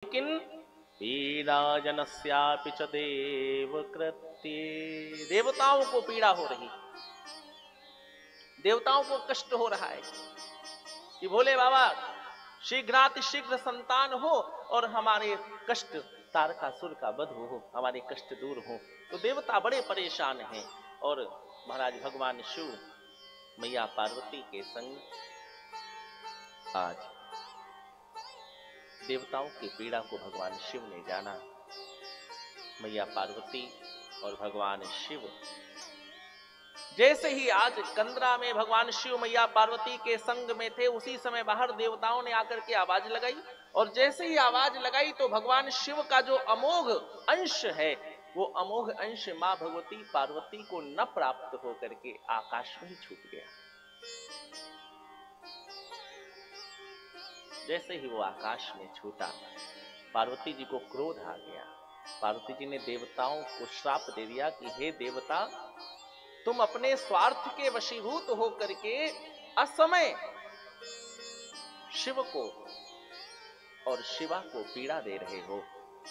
लेकिन पीड़ा जनस्यापि च देवकृत्ये, देवताओं को पीड़ा हो रही, देवताओं को कष्ट हो रहा है कि भोले बाबा शीघ्रातिशीघ्र संतान हो और हमारे कष्ट तारकासुर का वध हो, हमारे कष्ट दूर हो। तो देवता बड़े परेशान हैं और महाराज भगवान शिव मैया पार्वती के संग आज देवताओं की पीड़ा को भगवान शिव ने जाना। मैया पार्वती और भगवान शिव जैसे ही आज कंदरा में भगवान शिव मैया पार्वती के संग में थे, उसी समय बाहर देवताओं ने आकर के आवाज लगाई, और जैसे ही आवाज लगाई तो भगवान शिव का जो अमोघ अंश है, वो अमोघ अंश मां भगवती पार्वती को न प्राप्त होकर के आकाश में ही छूट गया। जैसे ही वो आकाश में छूटा, पार्वती जी को क्रोध आ गया। पार्वती जी ने देवताओं को श्राप दे दिया कि हे देवता, तुम अपने स्वार्थ के वशीभूत होकर के असमय शिव को और शिवा को पीड़ा दे रहे हो।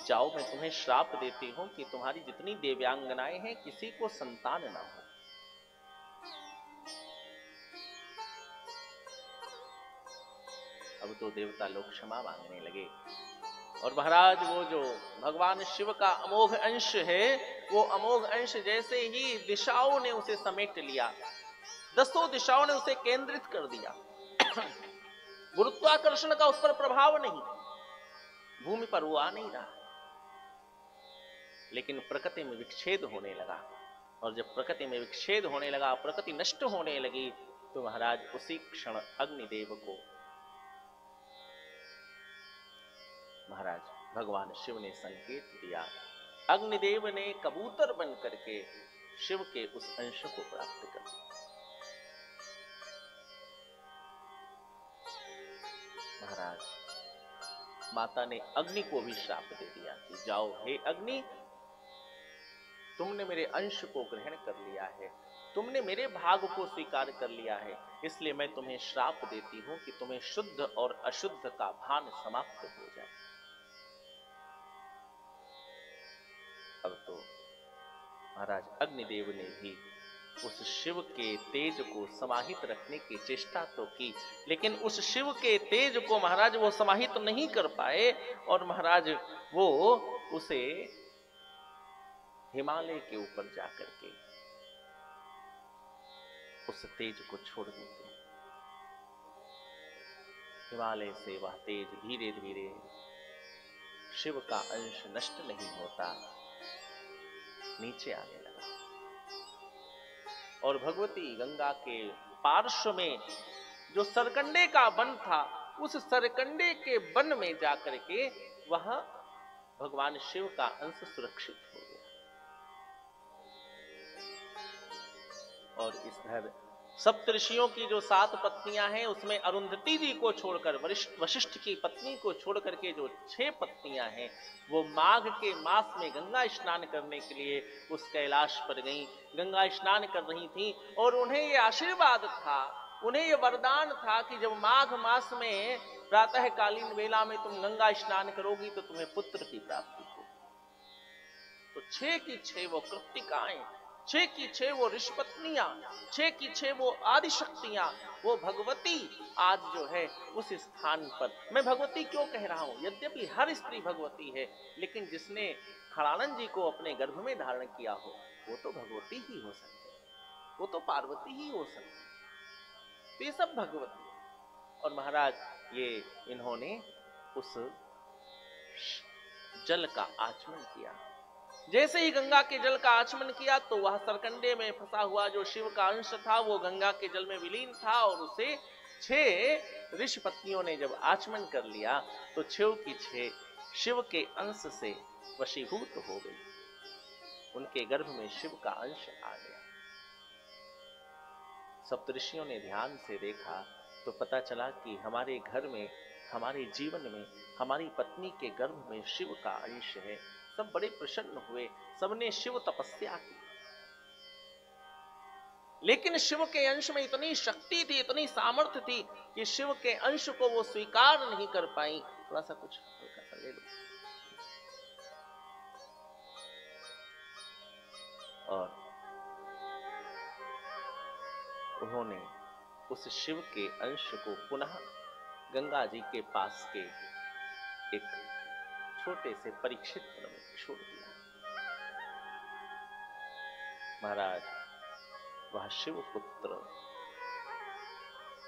जाओ, मैं तुम्हें श्राप देती हूं कि तुम्हारी जितनी देव्यांगनाएं हैं किसी को संतान ना हो। अब तो देवता लोग क्षमा मांगने लगे और महाराज वो जो भगवान शिव का अमोघ अंश है, वो अमोघ अंश जैसे ही दिशाओं ने उसे समेट लिया, 10 दिशाओं ने उसे केंद्रित कर दिया। गुरुत्वाकर्षण का उस पर प्रभाव नहीं, भूमि पर वो आ नहीं रहा, लेकिन प्रकृति में विक्षेद होने लगा। और जब प्रकृति में विक्षेद होने लगा, प्रकृति नष्ट होने लगी, तो महाराज उसी क्षण अग्निदेव को महाराज भगवान शिव ने संकेत दिया। अग्निदेव ने कबूतर बन करके शिव के उस अंश को प्राप्त कर लिया। महाराज माता ने अग्नि को भी श्राप दे दिया कि जाओ, हे अग्नि, तुमने मेरे अंश को ग्रहण कर लिया है, तुमने मेरे भाग को स्वीकार कर लिया है, इसलिए मैं तुम्हें श्राप देती हूं कि तुम्हें शुद्ध और अशुद्ध का भान समाप्त हो जाए। अब तो महाराज अग्निदेव ने भी उस शिव के तेज को समाहित रखने की चेष्टा तो की, लेकिन उस शिव के तेज को महाराज वो समाहित नहीं कर पाए, और महाराज वो उसे हिमालय के ऊपर जाकर के उस तेज को छोड़ देते। हिमालय से वह तेज धीरे धीरे शिव का अंश नष्ट नहीं होता, नीचे आने लगा, और भगवती गंगा के पार्श्व में जो सरकंडे का वन था, उस सरकंडे के वन में जाकर के वहां भगवान शिव का अंश सुरक्षित हो गया। और इधर सप्तऋषियों की जो 7 पत्नियां हैं, उसमें अरुंधति जी को छोड़कर, वशिष्ठ की पत्नी को छोड़कर के जो 6 पत्नियां हैं, वो माघ के मास में गंगा स्नान करने के लिए उस कैलाश पर गईं, गंगा स्नान कर रही थीं, और उन्हें ये आशीर्वाद था, उन्हें ये वरदान था कि जब माघ मास में प्रातःकालीन वेला में तुम गंगा स्नान करोगी तो तुम्हें पुत्र की प्राप्ति होगी। तो 6 की 6 वो कृत्तिकाएं, 6 की 6 वो ऋषपत्नियां, 6 की 6 वो आदिशक्तियां, वो भगवती आज जो है उस स्थान पर। मैं भगवती क्यों कह रहा हूं? यद्यपि हर स्त्री भगवती है, लेकिन जिसने खड़ानंद जी को अपने गर्भ में धारण किया हो, वो तो भगवती ही हो सकती है, वो तो पार्वती ही हो सकती है। तो ये सब भगवती। और महाराज ये इन्होंने उस जल का आचमन किया। जैसे ही गंगा के जल का आचमन किया तो वह सरकंडे में फंसा हुआ जो शिव का अंश था, वो गंगा के जल में विलीन था, और उसे 6 ऋषि पत्नियों ने जब आचमन कर लिया तो 6 की 6 शिव के अंश से वशीभूत हो गई, उनके गर्भ में शिव का अंश आ गया। सप्तऋषियों ने ध्यान से देखा तो पता चला कि हमारे घर में, हमारे जीवन में, हमारी पत्नी के गर्भ में शिव का अंश है। सब बड़े प्रसन्न हुए, सबने शिव तपस्या की, लेकिन शिव के अंश में इतनी शक्ति थी, इतनी सामर्थ्य थी कि शिव के अंश को वो स्वीकार नहीं कर पाई। थोड़ा सा कुछ हल्का सा ले लो। और उन्होंने उस शिव के अंश को पुनः गंगा जी के पास के एक छोटे से परीक्षित में छोड़ दिया। महाराज, वह शिव पुत्र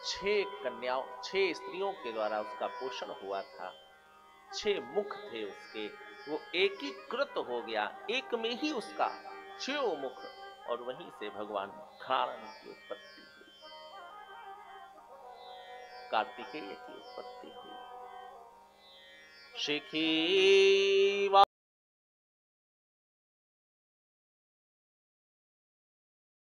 6 स्त्रियों के द्वारा उसका पोषण हुआ था। 6 मुख थे उसके, वो एकीकृत हो गया, एक में ही उसका 6 मुख, और वहीं से भगवान नारायण की उत्पत्ति हुई, कार्तिकेय की उत्पत्ति हुई। शिखी